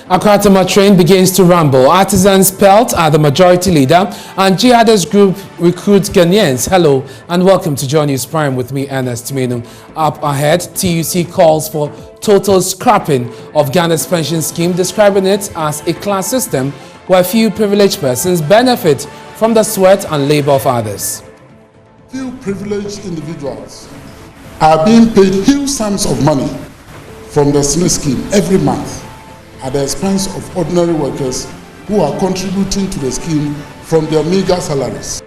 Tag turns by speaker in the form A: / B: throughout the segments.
A: Accra-Tema train begins to rumble. Artisans Pelt are the majority leader and Jihadist group recruits Ghanaians. Hello and welcome to Joy News Prime with me, Ernest Kojo Manu. Up ahead, TUC calls for total scrapping of Ghana's pension scheme, describing it as a class system where few privileged persons benefit from the sweat and labor of others.
B: Few privileged individuals are being paid huge sums of money from the SNE scheme every month at the expense of ordinary workers who are contributing to the scheme from their meager salaries.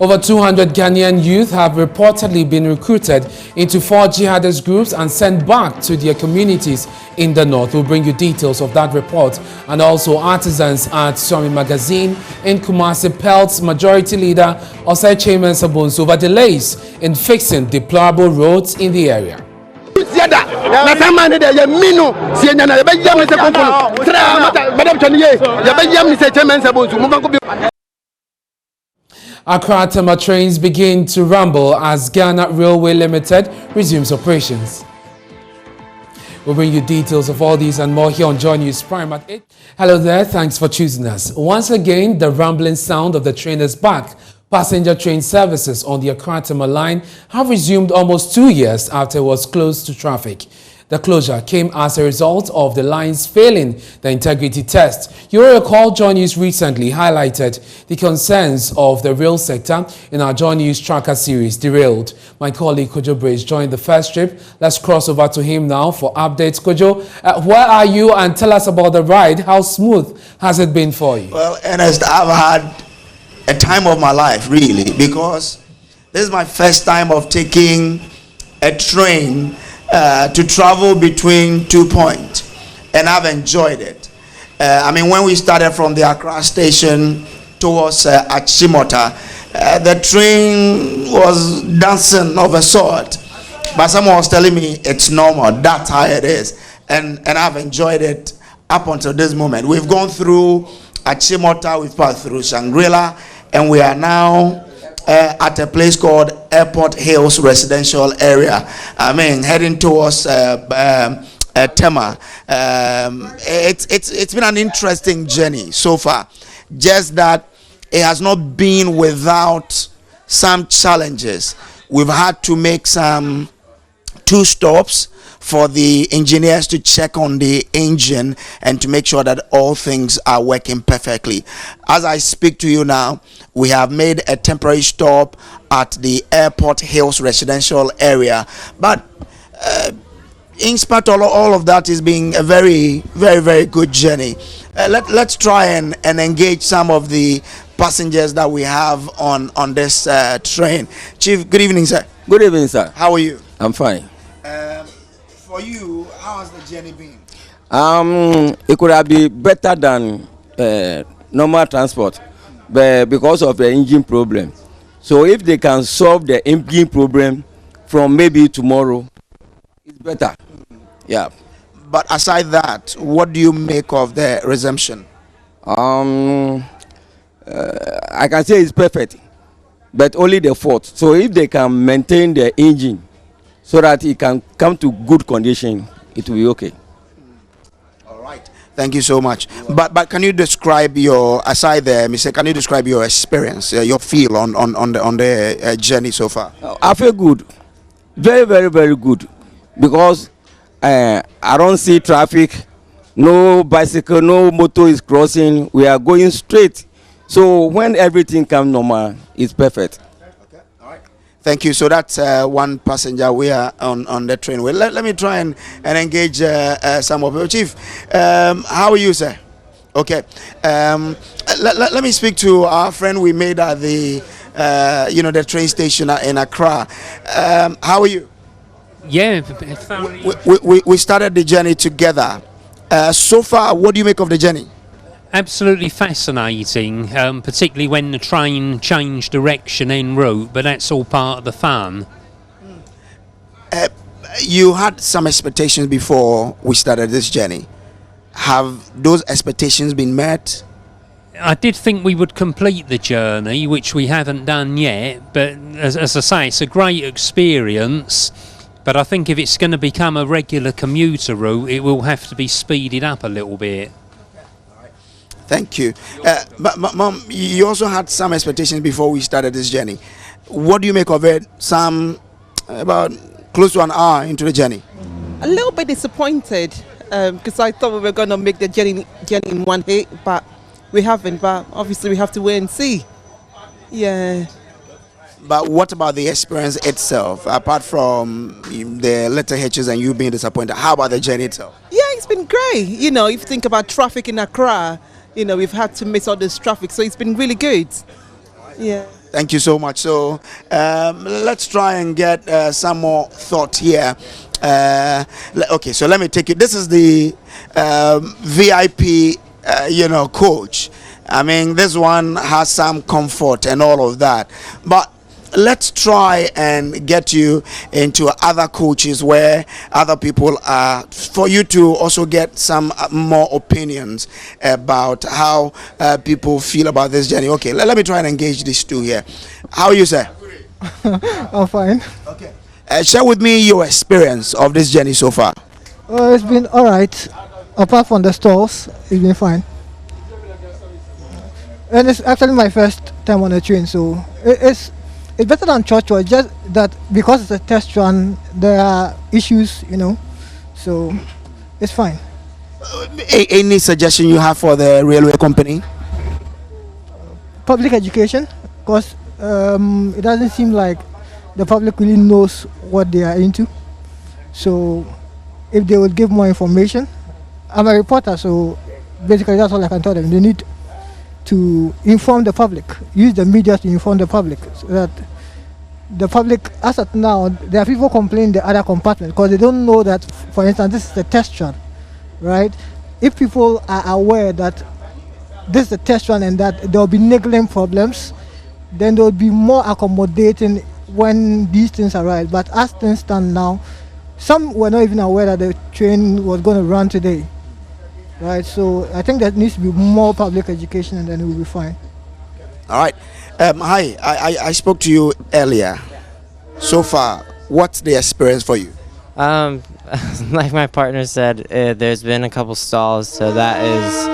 A: Over 200 Ghanaian youth have reportedly been recruited into 4 jihadist groups and sent back to their communities in the north. We'll bring you details of that report. And also artisans at Swami Magazine in Kumasi Pelt's majority leader Osei Chairman Sabonsu over delays in fixing deplorable roads in the area. Accra-Tema trains begin to rumble as Ghana Railway Limited resumes operations. We'll bring you details of all these and more here on Joy News Prime at 8. Hello there, thanks for choosing us. Once again, the rumbling sound of the train is back. Passenger train services on the Accra-Tema line have resumed almost 2 years after it was closed to traffic. The closure came as a result of the lines failing the integrity test. You will recall Joy News recently highlighted the concerns of the rail sector in our Joy News Tracker series, Derailed. My colleague Kojo Bridge joined the first trip. Let's cross over to him now for updates. Kojo, where are you and tell us about the ride? How smooth has it been for you?
C: Well, Ernest, I've had a time of my life, really, because this is my first time of taking a train to travel between 2 points, and I've enjoyed it. I mean, when we started from the Accra station towards Achimota, the train was dancing of a sort, but someone was telling me it's normal, that's how it is, and I've enjoyed it up until this moment. We've gone through Achimota, we've passed through Shangri-La, and we are now at a place called Airport Hills Residential Area. I mean, heading towards Tema. It's been an interesting journey so far. Just that it has not been without some challenges. We've had to make some 2 stops for the engineers to check on the engine and to make sure that all things are working perfectly. As I speak to you now, we have made a temporary stop at the Airport Hills Residential Area. But in spite of all of that, is being a very, very, very good journey. Let's try and engage some of the passengers that we have on this train. Chief, good evening, sir.
D: Good evening, sir.
C: How are you?
D: I'm fine.
C: For you, how has the journey been?
D: It could have been better than normal transport, but because of the engine problem. So if they can solve the engine problem from maybe tomorrow, it's better. Yeah.
C: But aside that, what do you make of the resumption?
D: I can say it's perfect, but only the fault. So if they can maintain the engine so that it can come to good condition, it will be okay.
C: All right. Thank you so much. But can you describe your, aside there, Mr. Can you describe your experience, your feel on the journey so far?
D: I feel good, very, very, very good, because I don't see traffic, no bicycle, no motor is crossing. We are going straight. So when everything comes normal, it's perfect.
C: Okay. All right. Thank you. So that's one passenger we are on the train. Well, let me try and engage some of you. Chief, how are you, sir? Okay. Let me speak to our friend we made at the the train station in Accra. How are you?
E: Yeah,
C: we started the journey together. So far, what do you make of the journey?
E: absolutely fascinating, particularly when the train changed direction en route, but that's all part of the fun.
C: You had some expectations before we started this journey. Have those expectations been met?
E: I did think we would complete the journey, which we haven't done yet, but as I say, it's a great experience. But I think if it's going to become a regular commuter route, it will have to be speeded up a little bit.
C: Thank you. But Mom, you also had some expectations before we started this journey. What do you make of it? Some about close to an hour into the journey.
F: A little bit disappointed because I thought we were going to make the journey in one hit, but we haven't. But obviously, we have to wait and see. Yeah.
C: But what about the experience itself? Apart from the letter H's and you being disappointed, how about the journey itself?
F: Yeah, it's been great. You know, if you think about traffic in Accra, you know, we've had to miss all this traffic, so it's been really good. Yeah.
C: Thank you so much. So let's try and get some more thought here. Okay, so let me take you. This is the VIP, coach. I mean, this one has some comfort and all of that. But let's try and get you into other coaches where other people are, for you to also get some more opinions about how people feel about this journey. Okay, let me try and engage these two here. How are you, sir?
G: I'm fine.
C: Okay. Share with me your experience of this journey so far.
G: It's been all right. Apart from the stalls, it's been fine. And it's actually my first time on a train, so it's better than church. Just that because it's a test run, there are issues, so it's fine.
C: Any suggestion you have for the railway company?
G: Public education, because it doesn't seem like the public really knows what they are into. So if they would give more information, I'm a reporter, so basically that's all I can tell them. They need to inform the public, use the media to inform the public, so that the public, as of now, there are people complaining the other compartment because they don't know that, for instance, this is the test run, right? If people are aware that this is the test run and that there will be niggling problems, then there will be more accommodating when these things arise. But as things stand now, some were not even aware that the train was going to run today. Right, so I think there needs to be more public education and then it will be fine.
C: All right. Hi, I spoke to you earlier. So far, what's the experience for you?
H: Like my partner said, there's been a couple stalls, so that is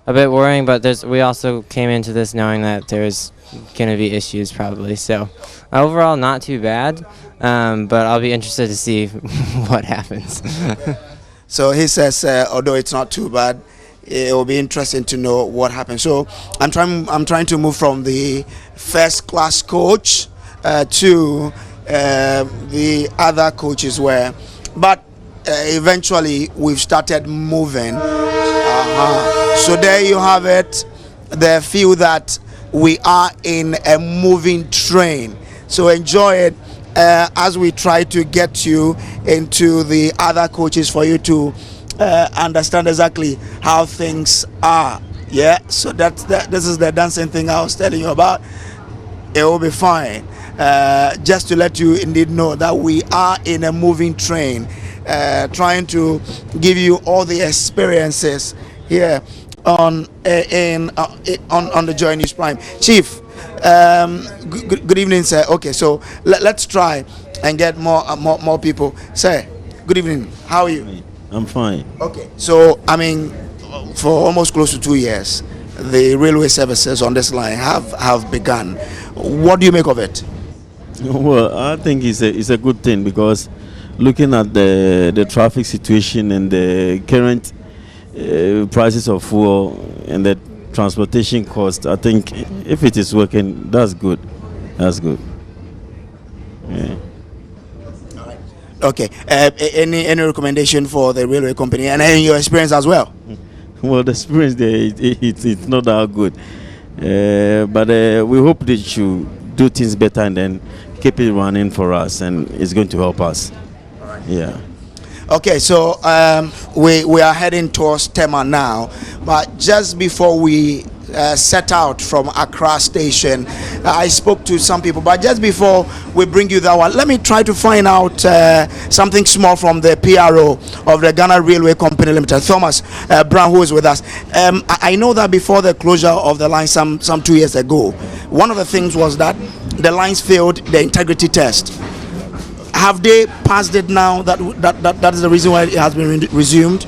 H: a bit worrying, but we also came into this knowing that there's going to be issues probably. So overall, not too bad, but I'll be interested to see what happens.
C: So he says, although it's not too bad, it will be interesting to know what happens. So I'm trying to move from the first class coach to the other coaches but eventually we've started moving. So there you have it. They feel that we are in a moving train. So enjoy it. As we try to get you into the other coaches for you to understand exactly how things are. Yeah, so this is the dancing thing I was telling you about. It will be fine. Just to let you indeed know that we are in a moving train, trying to give you all the experiences here on the Joy News Prime. Chief, good evening, sir. Okay, so let's try and get more people. Sir, good evening. How are you?
I: I'm fine.
C: Okay, so I mean, for almost close to 2 years, the railway services on this line have begun. What do you make of it?
I: Well, I think it's a good thing because looking at the traffic situation and the current prices of fuel and the transportation cost, I think if it is working, that's good. That's good. Yeah.
C: Okay. Any recommendation for the railway company and in your experience as well?
I: Well, the experience there, it's not that good. But we hope they should do things better and then keep it running for us, and it's going to help us.
C: All right.
I: Yeah.
C: Okay, so we are heading towards Tema now, but just before we set out from Accra station, I spoke to some people, but just before we bring you that one, let me try to find out something small from the PRO of the Ghana Railway Company Limited, Thomas Brown, who is with us. I know that before the closure of the line some 2 years ago, one of the things was that the lines failed the integrity test. have they passed it now? That is the reason why it has been resumed.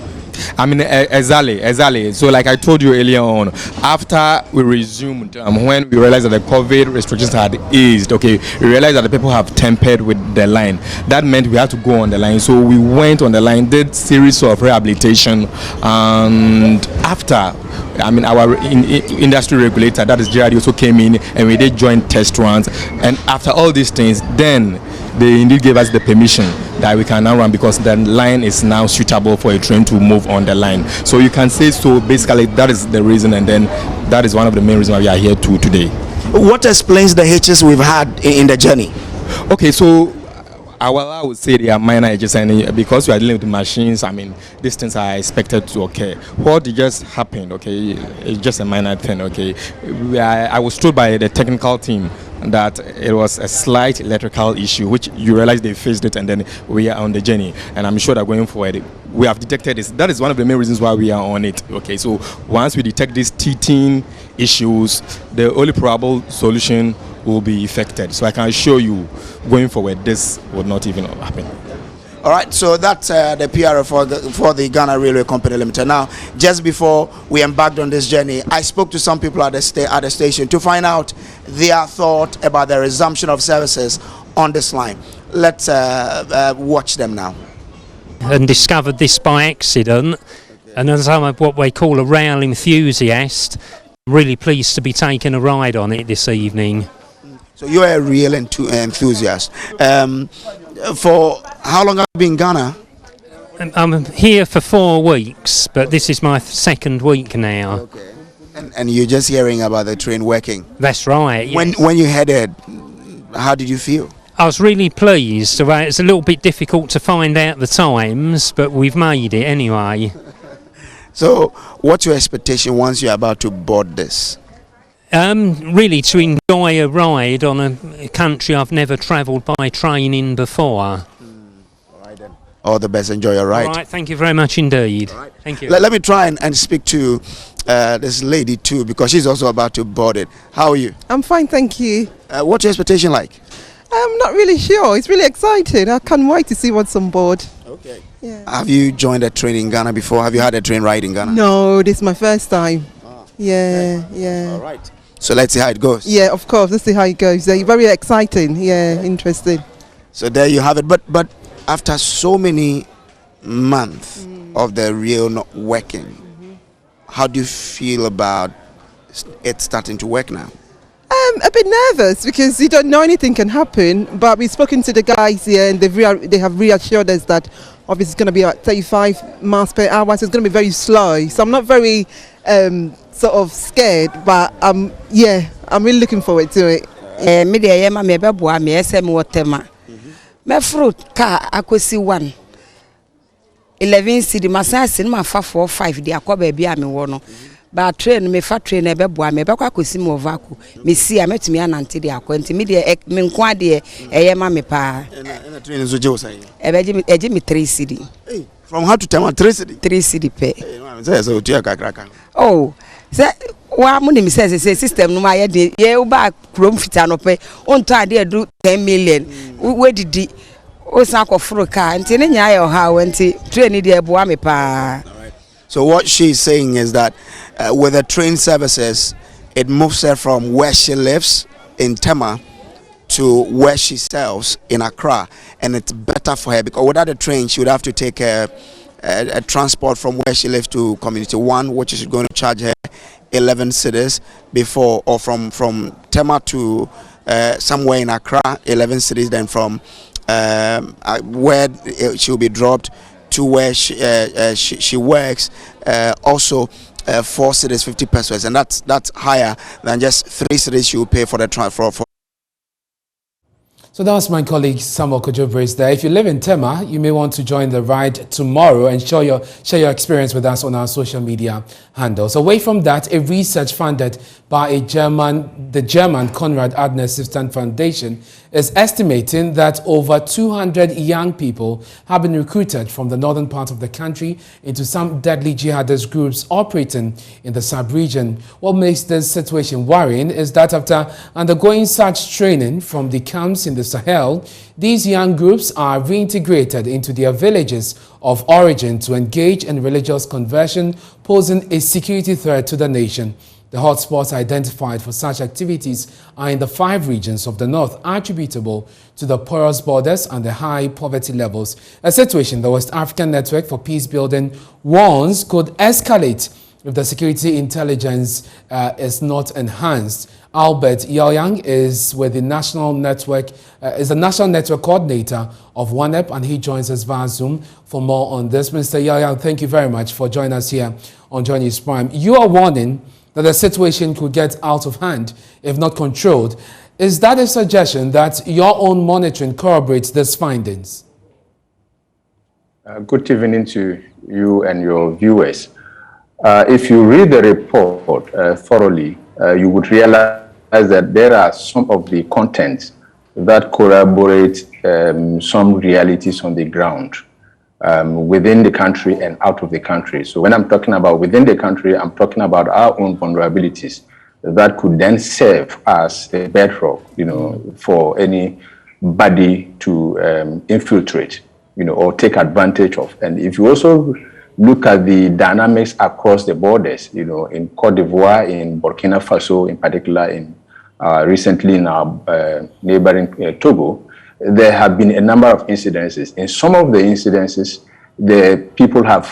J: I mean, exactly. So, like I told you earlier on, after we resumed, when we realized that the COVID restrictions had eased, okay, we realized that the people have tempered with the line. That meant we had to go on the line. So we went on the line, did series of rehabilitation, and after, I mean, our industry regulator, that is Jihadist, also came in, and we did joint test runs. And after all these things, then they indeed gave us the permission that we can now run, because the line is now suitable for a train to move on the line. So you can say, so basically that is the reason, and then that is one of the main reasons why we are here today.
C: What explains the hitches we've had in the journey?
J: Okay, so I would say they are minor edges, and because we are dealing with machines, I mean, these things are expected to occur. What just happened, okay, it's just a minor thing, okay. I was told by the technical team that it was a slight electrical issue, which you realize they faced it, and then we are on the journey. And I'm sure that going forward, we have detected this. That is one of the main reasons why we are on it, okay. So once we detect these teething issues, the only probable solution will be effected. So I can assure you, going forward, this would not even happen.
C: All right, so that's the PR for the Ghana Railway Company Limited. Now, just before we embarked on this journey, I spoke to some people at the station to find out their thought about the resumption of services on this line. Let's watch them now.
E: And discovered this by accident, and as I'm what they call a rail enthusiast, I'm really pleased to be taking a ride on it this evening.
C: So you're a real enthusiast. For how long have you been in Ghana?
E: I'm here for 4 weeks, but this is my second week now.
C: Okay. And you're just hearing about the train working?
E: That's right, yes.
C: When you headed, how did you feel?
E: I was really pleased. It's a little bit difficult to find out the times, but we've made it anyway.
C: So what's your expectation once you're about to board this?
E: Really to enjoy a ride on a country I've never travelled by train in before.
C: All right then. All the best. Enjoy your ride.
E: All right, thank you very much indeed.
C: Right.
E: Thank you.
C: Let me try and speak to this lady too, because she's also about to board it. How are you?
F: I'm fine, thank you.
C: What's your expectation like?
F: I'm not really sure. It's really exciting. I can't wait to see what's on board.
C: Okay.
F: Yeah.
C: Have you joined a train in Ghana before? Have you had a train ride in Ghana?
F: No, this is my first time. Yeah,
C: okay.
F: yeah.
C: All right. So let's see how it goes.
F: Yeah, of course. Let's see how it goes. Very exciting. Yeah, interesting.
C: So there you have it. But after so many months of the rail not working, how do you feel about it starting to work now?
F: A bit nervous because you don't know anything can happen. But we've spoken to the guys here, and they have reassured us that obviously it's going to be at 35 miles per hour, so it's going to be very slow. So I'm not very sort of scared, but I'm really looking forward to it.
K: My fruit car akwesi 1 11 cedi masasi ma fa 4 5 dia kwa baby a me wo no ba train me fa train e be boa me be kwa akwesi mo vaku me si a metumi anante dia kwa nti me de me nko ade eye ma me pa
C: na train zo je osan
K: e je me 3 cedi
C: from how to Tema 3 cedi
K: 3 cedi pe
C: say so tu akakraka
K: oh say wa mo ni say system no ma ye de ye uba krom fita no pe on to ade do 10 million we didi o san ko furu ka nti ne nya ye ha nti train de eboa me pa.
C: So what she's saying is that with the train services, it moves her from where she lives in Tema to where she sells in Accra, and it's better for her because without a train she would have to take a transport from where she lives to Community 1, which is going to charge her 11 cedis before, or from Tema to somewhere in Accra 11 cedis, then from where she will be dropped to where she works also 4 cedis 50 pesos, and that's higher than just 3 cedis she will pay for the transfer.
A: So that was my colleague Samuel Kojo there. If you live in Tema, you may want to join the ride tomorrow and share your experience with us on our social media handles. Away from that, a research funded by the German Konrad Adenauer Stiftung Foundation is estimating that over 200 young people have been recruited from the northern part of the country into some deadly jihadist groups operating in the sub-region. What makes this situation worrying is that after undergoing such training from the camps in the Sahel, these young groups are reintegrated into their villages of origin to engage in religious conversion, posing a security threat to the nation. The hotspots identified for such activities are in the 5 regions of the north, attributable to the porous borders and the high poverty levels, a situation the West African Network for Peace Building warns could escalate if the security intelligence is not enhanced. Albert Yaoyang is with the National Network, is the National Network Coordinator of ONEP, and he joins us via Zoom for more on this. Mr. Yaoyang, thank you very much for joining us here on Joy News Prime. You are warning that the situation could get out of hand if not controlled. Is that a suggestion that your own monitoring corroborates these findings?
L: Good evening to you and your viewers. If you read the report thoroughly, you would realize that there are some of the contents that corroborate some realities on the ground. Within the country and out of the country. So when I'm talking about within the country, I'm talking about our own vulnerabilities that could then serve as a bedrock, for anybody to infiltrate, or take advantage of. And if you also look at the dynamics across the borders, in Cote d'Ivoire, in Burkina Faso, in particular, in recently in our neighboring Togo, there have been a number of incidences. In some of the incidences, the people have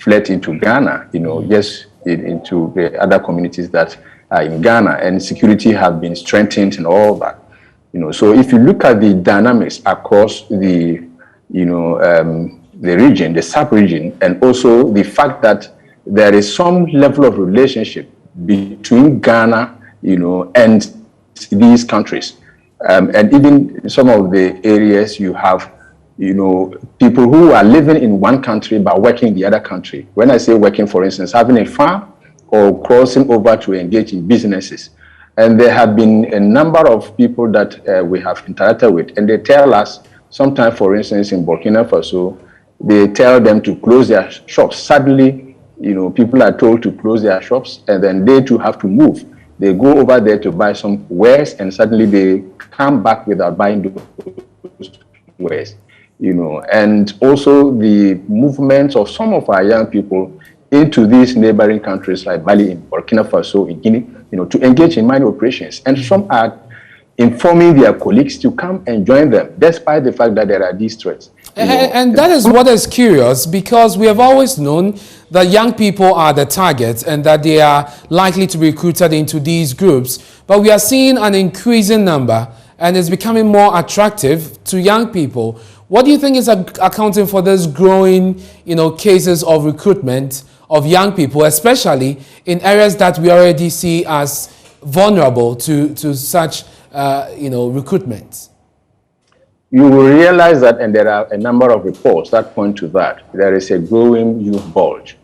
L: fled into Ghana, just into the other communities that are in Ghana, and security have been strengthened and all that. So if you look at the dynamics across the, the region, the sub-region, and also the fact that there is some level of relationship between Ghana, and these countries. And even some of the areas you have, people who are living in one country but working in the other country. When I say working, for instance, having a farm or crossing over to engage in businesses. And there have been a number of people that we have interacted with, and they tell us, sometimes, for instance, in Burkina Faso, they tell them to close their shops. Suddenly, people are told to close their shops, and then they too have to move. They go over there to buy some wares, and suddenly they come back without buying those wares, And also the movements of some of our young people into these neighboring countries like Mali, in Burkina Faso, in Guinea, to engage in mining operations. And some are informing their colleagues to come and join them, despite the fact that there are these threats.
A: And that is what is curious, because we have always known that young people are the target and that they are likely to be recruited into these groups. But we are seeing an increasing number, and it's becoming more attractive to young people. What do you think is accounting for this growing, cases of recruitment of young people, especially in areas that we already see as vulnerable to such, recruitment?
L: You will realize that, and there are a number of reports that point to that, there is a growing youth bulge.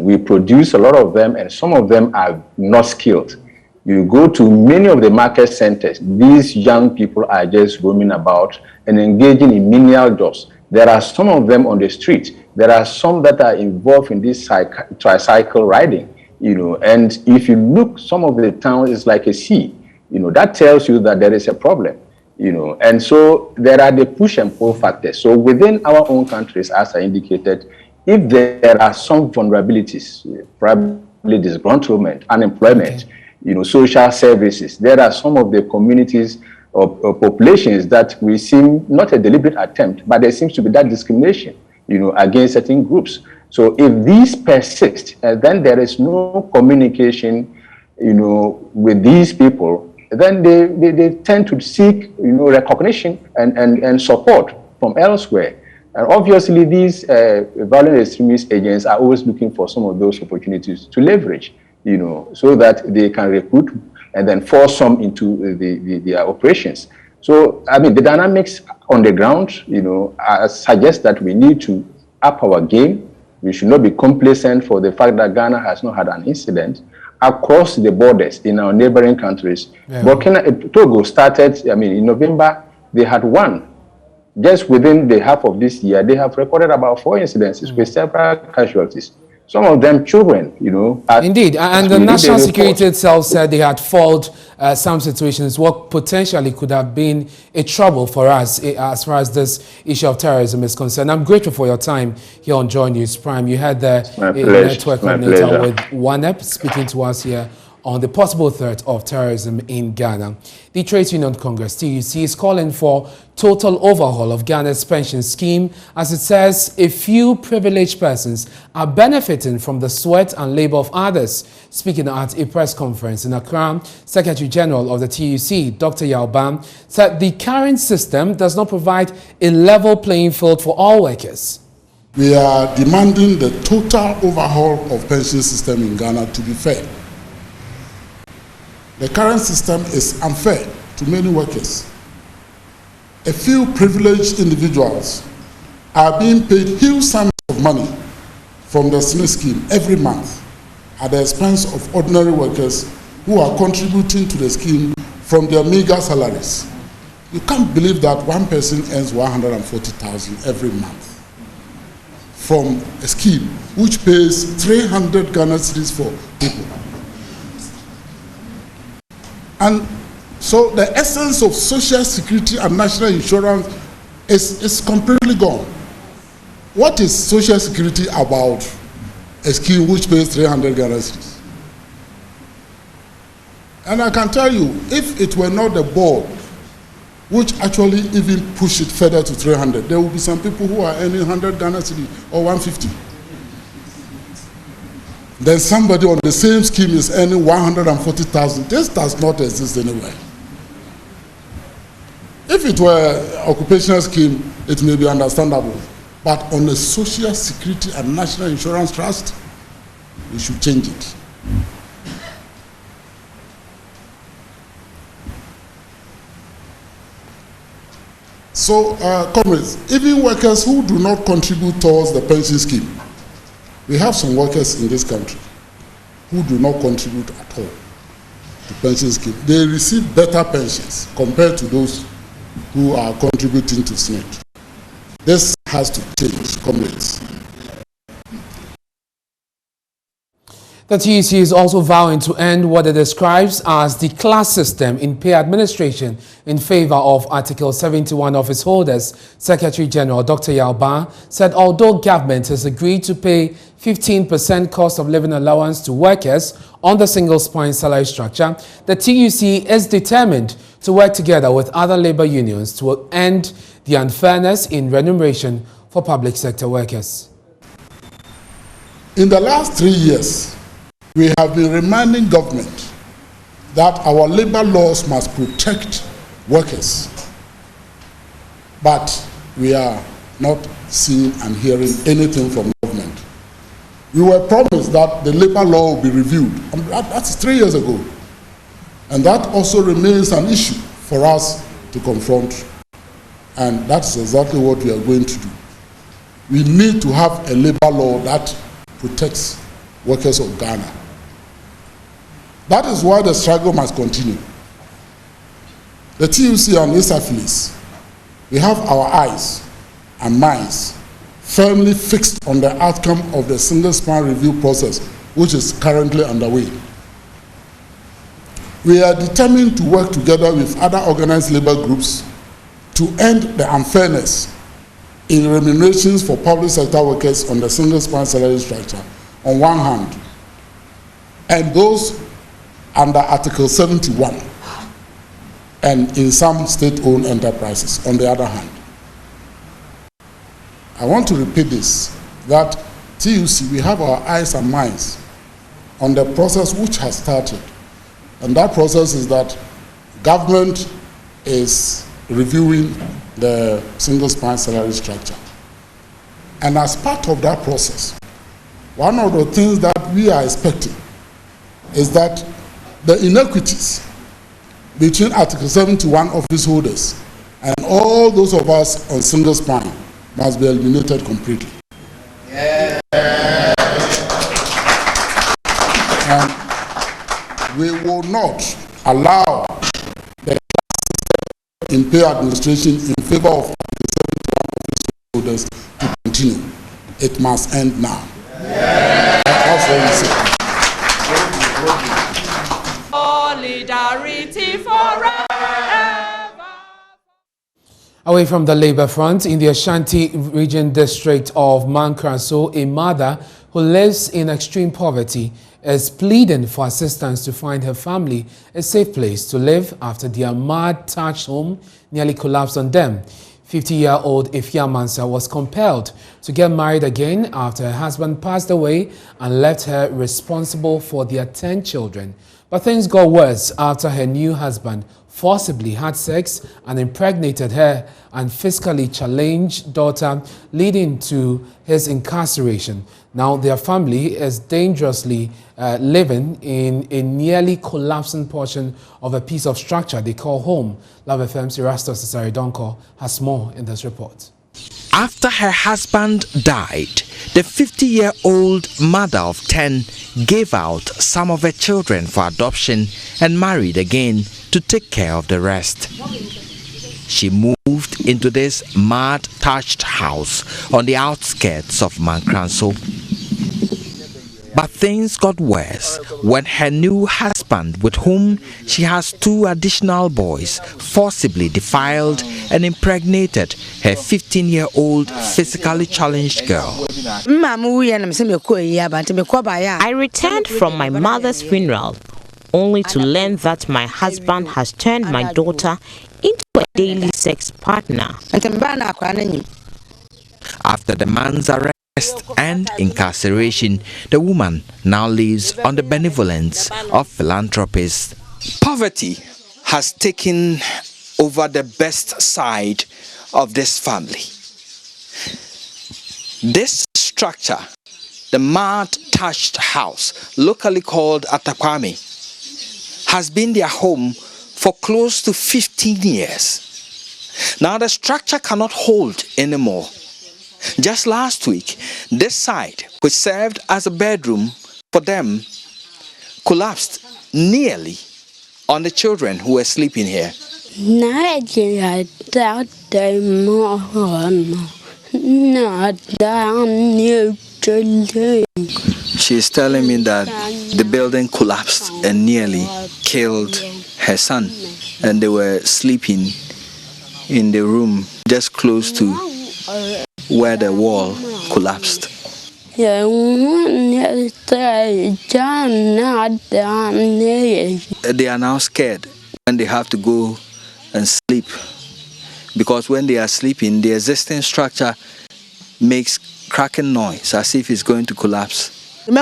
L: We produce a lot of them, and some of them are not skilled. You go to many of the market centers, these young people are just roaming about and engaging in menial jobs. There are some of them on the street. There are some that are involved in this tricycle riding, and if you look, some of the towns is like a sea, that tells you that there is a problem. And so there are the push and pull factors. So within our own countries, as I indicated, if there are some vulnerabilities, probably disgruntlement, unemployment, social services, there are some of the communities or populations that we seem not a deliberate attempt, but there seems to be that discrimination, against certain groups. So if these persist, then there is no communication, with these people, then they tend to seek, recognition and support from elsewhere. And obviously, these violent extremist agents are always looking for some of those opportunities to leverage, so that they can recruit and then force some into their operations. So, the dynamics on the ground, suggest that we need to up our game. We should not be complacent for the fact that Ghana has not had an incident. across the borders in our neighboring countries.
A: Yeah.
L: Togo started, in November, they had one. Just within the half of this year, they have recorded about 4 incidences with several casualties. Some of them children,
A: Indeed, and the national security itself said they had followed some situations what potentially could have been a trouble for us as far as this issue of terrorism is concerned. I'm grateful for your time here on Joy News Prime. You had the network coordinator with OneUp speaking to us here on the possible threat of terrorism in Ghana. The Trade Union Congress, TUC, is calling for total overhaul of Ghana's pension scheme as it says a few privileged persons are benefiting from the sweat and labor of others. Speaking at a press conference in Accra, Secretary General of the TUC, Dr. Yalban, said the current system does not provide a level playing field for all workers.
B: We are demanding the total overhaul of pension system in Ghana to be fair. The current system is unfair to many workers. A few privileged individuals are being paid huge sums of money from the SNE scheme every month at the expense of ordinary workers who are contributing to the scheme from their meager salaries. You can't believe that one person earns 140,000 every month from a scheme which pays 300 Ghana cedis for people. And so the essence of social security and national insurance is completely gone. What is social security about a scheme which pays 300 Ghana cedis? And I can tell you, if it were not the board which actually even push it further to 300, there will be some people who are earning 100 Ghana cedis or 150. Then somebody on the same scheme is earning 140,000. This does not exist anywhere. If it were an occupational scheme, it may be understandable. But on a social security and national insurance trust, we should change it. So, comrades, even workers who do not contribute towards the pension scheme, we have some workers in this country who do not contribute at all to pension scheme. They receive better pensions compared to those who are contributing to SNE. This has to change, comrades.
A: The TUC is also vowing to end what it describes as the class system in pay administration in favor of Article 71 office holders. Secretary General Dr. Yalban said although government has agreed to pay 15% cost of living allowance to workers on the single spine salary structure, the TUC is determined to work together with other labor unions to end the unfairness in remuneration for public sector workers.
B: In the last 3 years, we have been reminding government that our labor laws must protect workers. But we are not seeing and hearing anything from government. We were promised that the labor law will be reviewed. That's 3 years ago. And that also remains an issue for us to confront. And that's exactly what we are going to do. We need to have a labor law that protects workers of Ghana. That is why the struggle must continue. The TUC and its affiliates, we have our eyes and minds firmly fixed on the outcome of the single span review process, which is currently underway. We are determined to work together with other organized labor groups to end the unfairness in remunerations for public sector workers on the single span salary structure on one hand, and those under Article 71 and in some state-owned enterprises on the other hand. I want to repeat this, that TUC, we have our eyes and minds on the process which has started. And that process is that government is reviewing the single span salary structure. And as part of that process, one of the things that we are expecting is that the inequities between Article 71 office holders and all those of us on single span must be eliminated completely. Yeah. And cannot allow the in pay administration in favor of the 71 office holders to continue. It must end now. That's what we say.
M: Solidarity forever.
A: Away from the Labour front, in the Ashanti region district of Mankraso, a mother who lives in extreme poverty is pleading for assistance to find her family a safe place to live after their mud thatched home nearly collapsed on them. 50-year-old Ifya Mansa was compelled to get married again after her husband passed away and left her responsible for their 10 children. But things got worse after her new husband forcibly had sex and impregnated her and physically challenged daughter, leading to his incarceration. Now their family is dangerously living in a nearly collapsing portion of a piece of structure they call home. Love FM's Erastus Saridonko has more in this report.
N: After her husband died, the 50-year-old mother of 10 gave out some of her children for adoption and married again to take care of the rest. She moved into this mud-thatched house on the outskirts of Mankraso. But things got worse when her new husband, with whom she has 2 additional boys, forcibly defiled and impregnated her 15-year-old physically challenged girl.
O: I returned from my mother's funeral only to learn that my husband has turned my daughter into a daily sex partner.
N: After the man's arrest and incarceration, the woman now lives on the benevolence of philanthropists.
P: Poverty has taken over the best side of this family. This structure, the mud-thatched house, locally called Accra-Tema, has been their home for close to 15 years. Now the structure cannot hold anymore. Just last week, this side, which served as a bedroom for them, collapsed nearly on the children who were sleeping here. She is telling me that the building collapsed and nearly killed her son, and they were sleeping in the room just close to where the wall collapsed. They are now scared when they have to go and sleep, because when they are sleeping, the existing structure makes cracking noise as if it's going to collapse.
O: I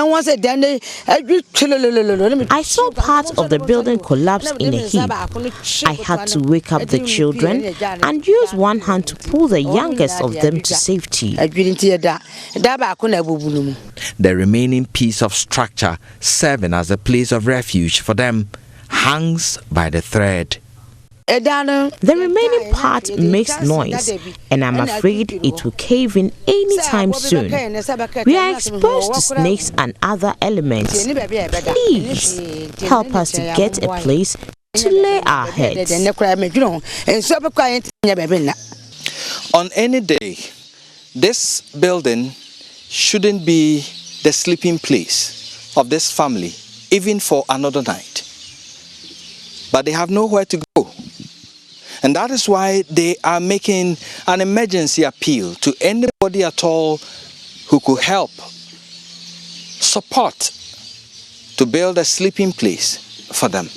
O: saw part of the building collapse in a heap. I had to wake up the children and use one hand to pull the youngest of them to safety.
N: The remaining piece of structure, serving as a place of refuge for them, hangs by the thread.
O: The remaining part makes noise, and I'm afraid it will cave in anytime soon. We are exposed to snakes and other elements. Please help us to get a place to lay our heads.
P: On any day, this building shouldn't be the sleeping place of this family, even for another night. But they have nowhere to go. And that is why they are making an emergency appeal to anybody at all who could help support to build a sleeping place for them.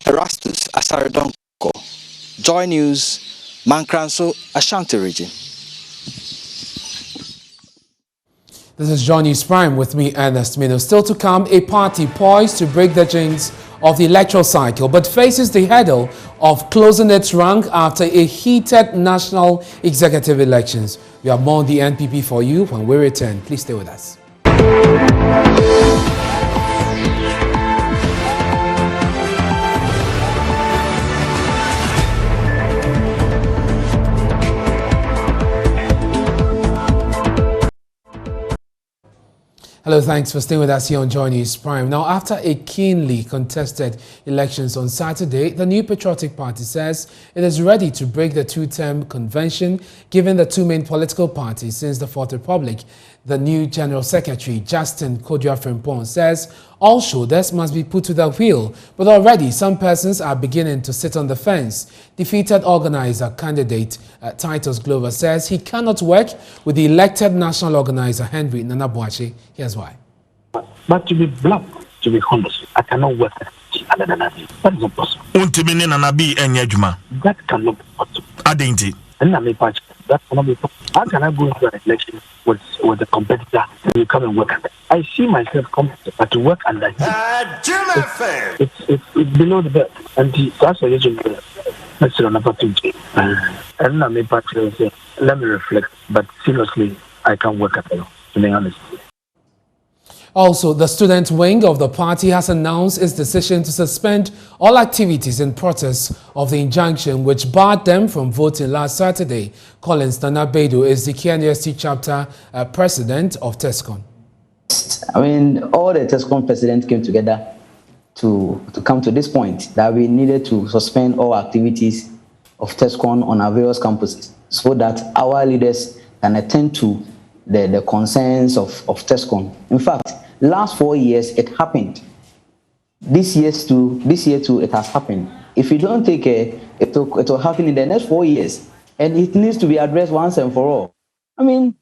P: Erastus Asaridonko, Joy News, Mankraso, Ashanti region.
A: This is Joy News Prime with me, Ernest Kojo Manu. Still to come, a party poised to break the chains of the electoral cycle, but faces the hurdle of closing its rank after a heated national executive elections. We have more on the NPP for you when we return. Please stay with us. Hello, thanks for staying with us here on Joy News Prime. Now, after a keenly contested elections on Saturday, the New Patriotic Party says it is ready to break the two-term convention, given the two main political parties since the Fourth Republic. The new General Secretary, Ernest Kojo Manu, says all shoulders must be put to the wheel, but already some persons are beginning to sit on the fence. Defeated organizer candidate Titus Glover says he cannot work with the elected national organizer Henry Bubuashie. Here's why.
M: But to be blunt, to be honest, I cannot work with other than that. That is not possible. That cannot be possible. That cannot be possible. How can I go into an election with a competitor and you come and work under? I see myself competent, but to work under him, it's below the belt. And that's a reason let's say another thing. And let me reflect, but seriously, I can't work at all, to be honest.
A: Also, the student wing of the party has announced its decision to suspend all activities in protest of the injunction which barred them from voting last Saturday. Collins Nanabedu is the KNUST chapter president of TESCON.
Q: I mean, all the TESCON presidents came together to come to this point that we needed to suspend all activities of TESCON on our various campuses so that our leaders can attend to the concerns of TESCON. In fact, last 4 years it happened. This year too, it has happened. If you don't take care, it will happen in the next 4 years, and it needs to be addressed once and for all. I mean,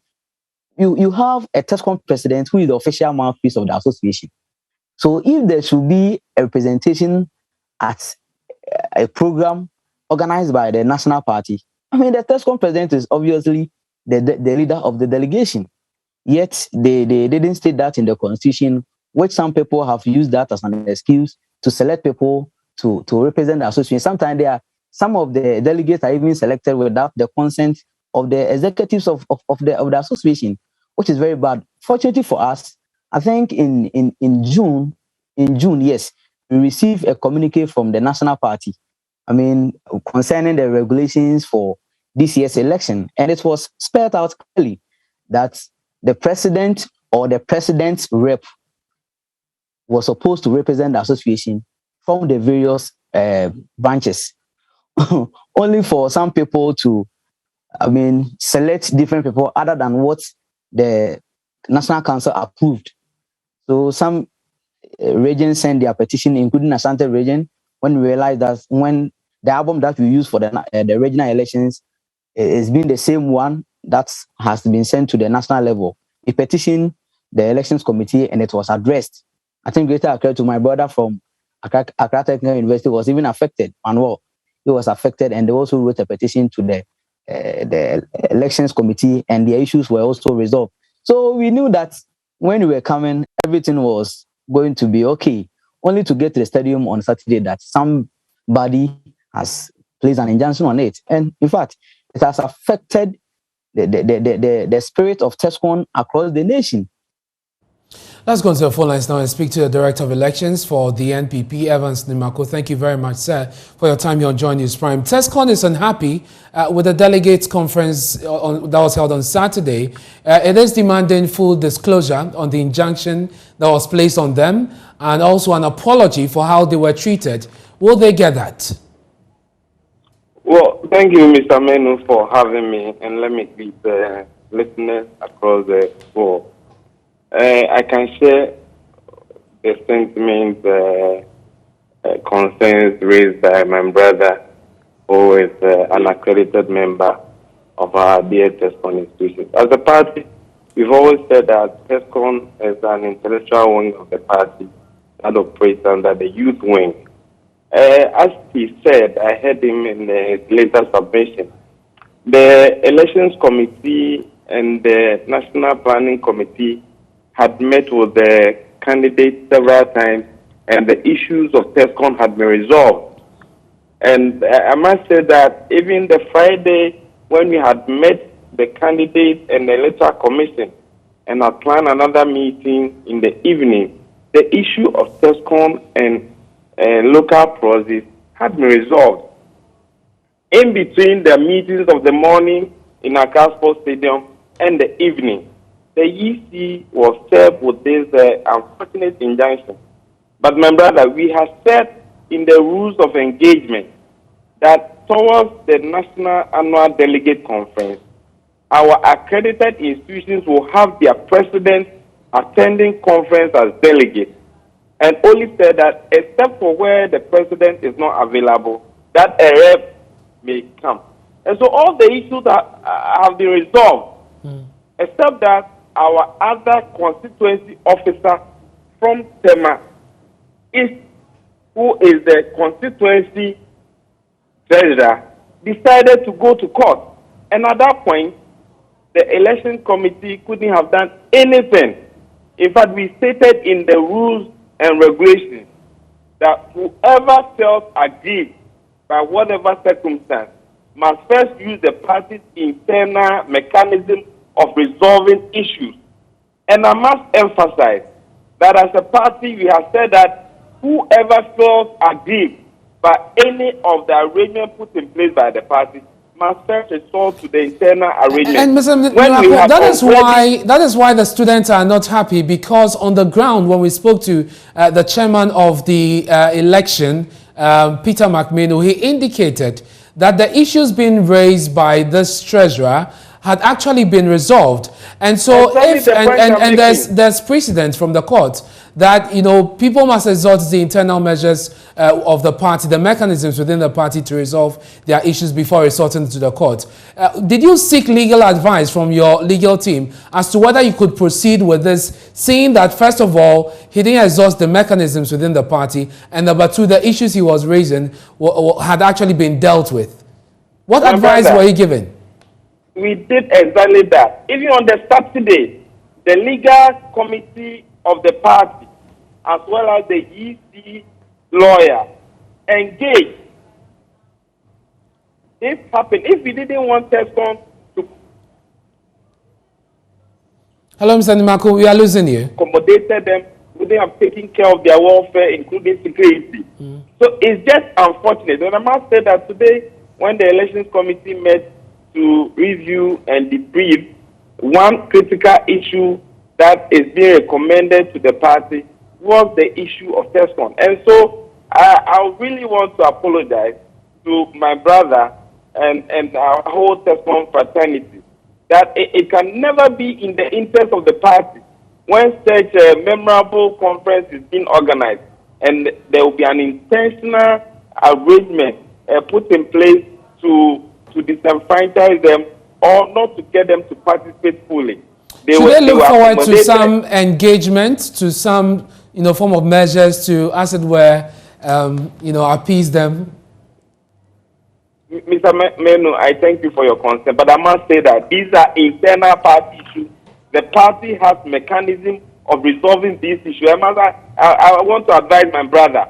Q: you have a TESCON president who is the official mouthpiece of the association. So if there should be a representation at a program organized by the national party, I mean, the TESCON president is obviously the leader of the delegation. Yet they didn't state that in the constitution, which some people have used that as an excuse to select people to represent the association. Sometimes some of the delegates are even selected without the consent of the executives of the association, which is very bad. Fortunately for us, I think in June, yes, we received a communique from the national party, I mean, concerning the regulations for this year's election. And it was spelled out clearly that the president or the president's rep was supposed to represent the association from the various branches. Only for some people to, I mean, select different people other than what the National Council approved. So some regions sent their petition, including Asante region, when we realized that when the album that we use for the regional elections is being the same one that has been sent to the national level. We petitioned the elections committee and it was addressed. I think Greater Accra, to my brother from Accra-Tema University, was even affected. Manuel, he was affected, and they also wrote a petition to the elections committee, and the issues were also resolved. So we knew that when we were coming, everything was going to be okay. Only to get to the stadium on Saturday that somebody has placed an injunction on it. And in fact, it has affected the spirit of TESCON across the nation.
A: Let's go to the phone lines now and speak to the Director of Elections for the NPP, Evans Nimako. Thank you very much, sir, for your time here on Joy News Prime. TESCON is unhappy with the delegates conference that was held on Saturday. It is demanding full disclosure on the injunction that was placed on them and also an apology for how they were treated. Will they get that?
R: Well, thank you, Mr. Manu, for having me, and let me greet the listeners across the board. I can share the sentiments, concerns raised by my brother, who is an accredited member of our dear TESCON institution. As a party, we've always said that TESCON is an intellectual wing of the party that operates under the youth wing. As he said, I heard him in his later submission, the elections committee and the national planning committee had met with the candidates several times, and the issues of TESCON had been resolved. And I must say that even the Friday when we had met the candidates and the electoral commission and had planned another meeting in the evening, the issue of TESCON and local process had been resolved. In between the meetings of the morning in Accra Sports Stadium and the evening, the EC was served with this unfortunate injunction. But my brother, we have said in the rules of engagement that towards the National Annual Delegate Conference, our accredited institutions will have their presidents attending conference as delegates, and only said that except for where the president is not available, that a rep may come. And so all the issues have been resolved, except that our other constituency officer from Tema East, who is the constituency treasurer, decided to go to court. And at that point, the election committee couldn't have done anything. In fact, we stated in the rules and regulations that whoever felt aggrieved by whatever circumstance must first use the party's internal mechanism of resolving issues. And I must emphasize that as a party, we have said that whoever felt aggrieved by any of the arrangements put in place by the party must first resort to the internal arrangement. And
A: Mr. that is why the students are not happy, because on the ground, when we spoke to the chairman of the election, Peter McMahon, he indicated that the issues being raised by this treasurer had actually been resolved. And so there's precedent from the court that, you know, people must resort to the internal measures of the party, the mechanisms within the party to resolve their issues before resorting to the court. Did you seek legal advice from your legal team as to whether you could proceed with this, seeing that, first of all, he didn't exhaust the mechanisms within the party, and number two, the issues he was raising had actually been dealt with? What advice were you given?
R: We did exactly that. Even on the Saturday, the legal committee of the party, as well as the EC lawyer, engaged. This happened. If we didn't want TESCOM to...
A: Hello, Mr. Nimako, we are losing you.
R: Accommodated them, would they have taken care of their welfare, including security? So it's just unfortunate. And I must say that today, when the elections committee met to review and debrief, one critical issue that is being recommended to the party was the issue of TESCOM. And so I really want to apologize to my brother and our whole TESCOM fraternity that it can never be in the interest of the party when such a memorable conference is being organized and there will be an intentional arrangement put in place to disenfranchise them or not to get them to participate fully.
A: Should they look forward to some engagement, to some, you know, form of measures to, as it were, you know, appease them?
R: Mr. Manu, I thank you for your concern, but I must say that these are internal party issues. The party has mechanism of resolving these issues. I want to advise my brother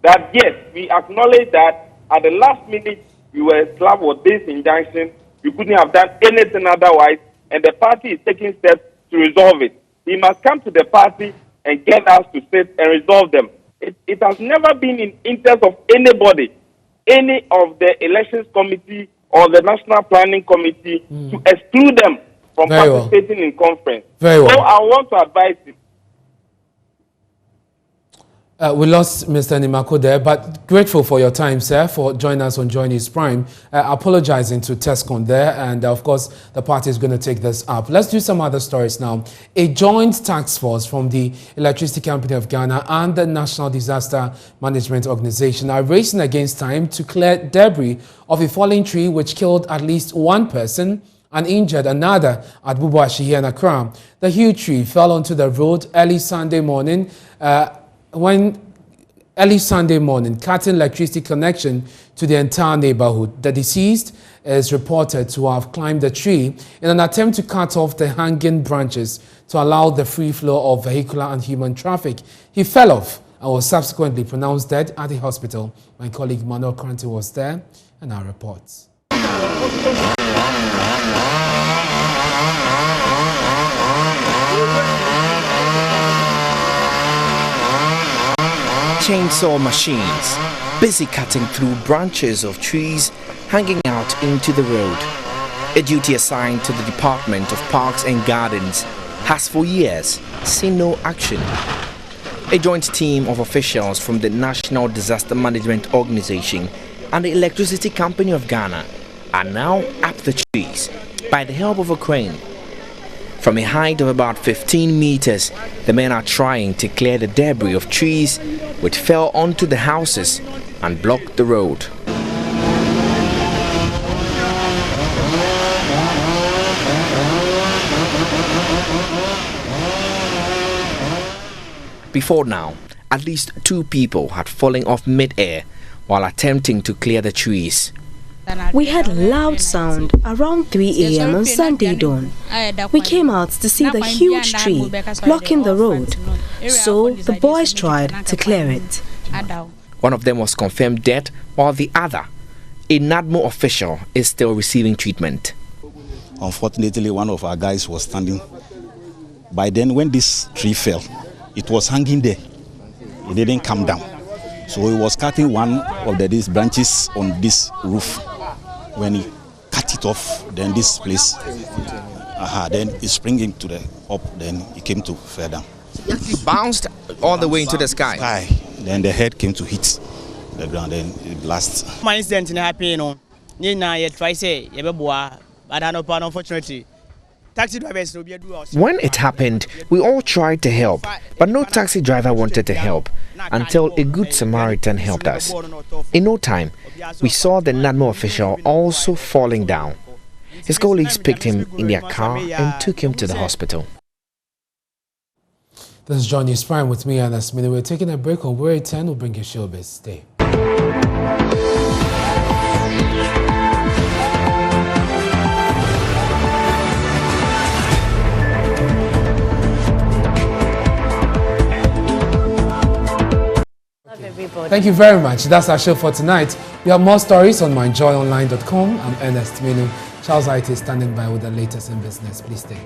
R: that yes, we acknowledge that at the last minute we were slapped with this injunction. We couldn't have done anything otherwise, and the party is taking steps to resolve it. He must come to the party and get us to sit and resolve them. It has never been in interest of anybody, any of the elections committee or the national planning committee to exclude them from participating in conference. So I want to advise you.
A: We lost Mr. Nimako there, but grateful for your time, sir, for joining us on Joy News Prime. Apologizing to TESCOM there, and of course, the party is going to take this up. Let's do some other stories now. A joint task force from the Electricity Company of Ghana and the National Disaster Management Organization are racing against time to clear debris of a falling tree which killed at least one person and injured another at Bubuashie here in Accra. The huge tree fell onto the road early Sunday morning, cutting electricity connection to the entire neighborhood. The deceased is reported to have climbed the tree in an attempt to cut off the hanging branches to allow the free flow of vehicular and human traffic. He fell off and was subsequently pronounced dead at the hospital. My colleague Manuel Kranti was there and our reports.
N: Chainsaw machines, busy cutting through branches of trees hanging out into the road. A duty assigned to the Department of Parks and Gardens has for years seen no action. A joint team of officials from the National Disaster Management Organization and the Electricity Company of Ghana are now up the trees by the help of a crane. From a height of about 15 meters, the men are trying to clear the debris of trees which fell onto the houses and blocked the road. Before now, at least 2 people had fallen off mid-air while attempting to clear the trees.
S: We heard loud sound around 3 a.m. on Sunday dawn. We came out to see the huge tree blocking the road, so the boys tried to clear it.
N: One of them was confirmed dead, while the other, a NADMO official, is still receiving treatment.
T: Unfortunately, one of our guys was standing. By then, when this tree fell, it was hanging there. It didn't come down. So he was cutting one of these branches on this roof. When he cut it off, then this place, then it sprang him to the up, then he came to fell down.
N: He bounced all the way into the sky.
T: Then the head came to hit the ground, then it blasted.
U: My incident happened, you know. You try say, but unfortunately.
N: When it happened, we all tried to help, but no taxi driver wanted to help until a good Samaritan helped us. In no time, we saw the NADMO official also falling down. His colleagues picked him in their car and took him to the hospital.
A: This is John News Prime with me, Ernest Kojo Manu. We're taking a break. On Way 10, we'll bring you showbiz. Stay. Thank you very much. That's our show for tonight. We have more stories on myjoyonline.com. I'm Ernest Kojo Manu. Charles IT is standing by with the latest in business. Please stay.